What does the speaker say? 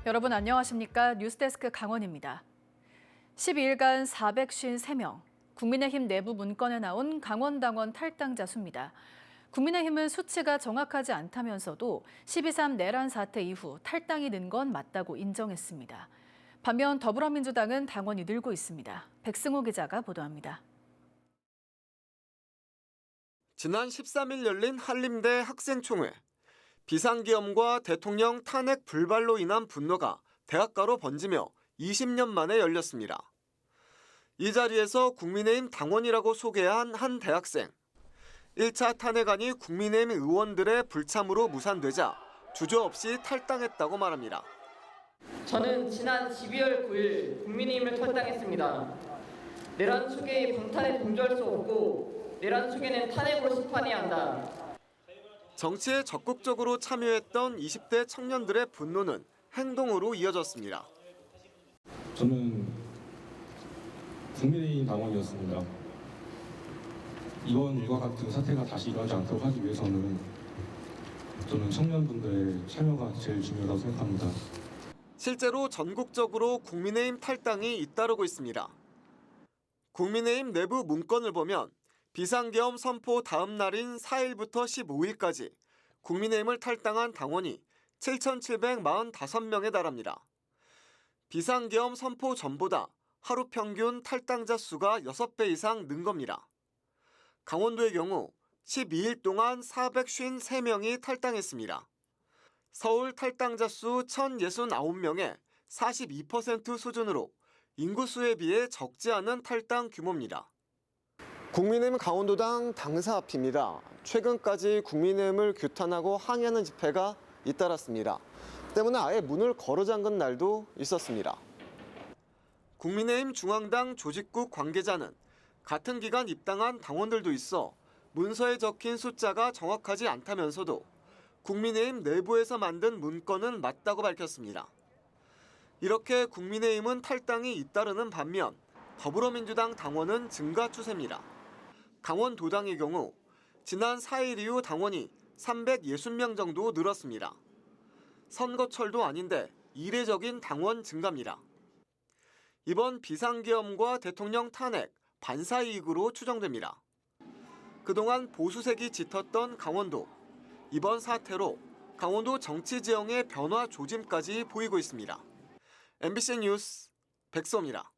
여러분 안녕하십니까? 뉴스데스크 강원입니다. 12일간 453명, 국민의힘 내부 문건에 나온 강원당원 탈당자 수입니다. 국민의힘은 수치가 정확하지 않다면서도 12.3 내란 사태 이후 탈당이 는 건 맞다고 인정했습니다. 반면 더불어민주당은 당원이 늘고 있습니다. 백승호 기자가 보도합니다. 지난 13일 열린 한림대 학생총회. 비상계엄과 대통령 탄핵 불발로 인한 분노가 대학가로 번지며 20년 만에 열렸습니다. 이 자리에서 국민의힘 당원이라고 소개한 한 대학생. 1차 탄핵안이 국민의힘 의원들의 불참으로 무산되자 주저없이 탈당했다고 말합니다. 저는 지난 12월 9일 국민의힘을 탈당했습니다. 내란 추계의 방탄에 동조할 수 없고 내란 추계는 탄핵으로 심판해야 한다. 정치에 적극적으로 참여했던 20대 청년들의 분노는 행동으로 이어졌습니다. 저는 국민의힘 당원이었습니다. 이와 같은 사태가 다시 일어나지 않도록 하기 위해서는 저는 청년분들의 참여가 제일 중요하다고 생각합니다. 실제로 전국적으로 국민의힘 탈당이 잇따르고 있습니다. 국민의힘 내부 문건을 보면 비상계엄 선포 다음 날인 4일부터 15일까지 국민의힘을 탈당한 당원이 7,745명에 달합니다. 비상계엄 선포 전보다 하루 평균 탈당자 수가 6배 이상 는 겁니다. 강원도의 경우 12일 동안 453명이 탈당했습니다. 서울 탈당자 수 1,069명의 42% 수준으로 인구수에 비해 적지 않은 탈당 규모입니다. 국민의힘 강원도당 당사 앞입니다. 최근까지 국민의힘을 규탄하고 항의하는 집회가 잇따랐습니다. 때문에 아예 문을 걸어 잠근 날도 있었습니다. 국민의힘 중앙당 조직국 관계자는 같은 기간 입당한 당원들도 있어 문서에 적힌 숫자가 정확하지 않다면서도 국민의힘 내부에서 만든 문건은 맞다고 밝혔습니다. 이렇게 국민의힘은 탈당이 잇따르는 반면 더불어민주당 당원은 증가 추세입니다. 강원도당의 경우 지난 4일 이후 당원이 360명 정도 늘었습니다. 선거철도 아닌데 이례적인 당원 증가입니다. 이번 비상계엄과 대통령 탄핵, 반사이익으로 추정됩니다. 그동안 보수색이 짙었던 강원도. 이번 사태로 강원도 정치 지형의 변화 조짐까지 보이고 있습니다. MBC 뉴스 백소입니다.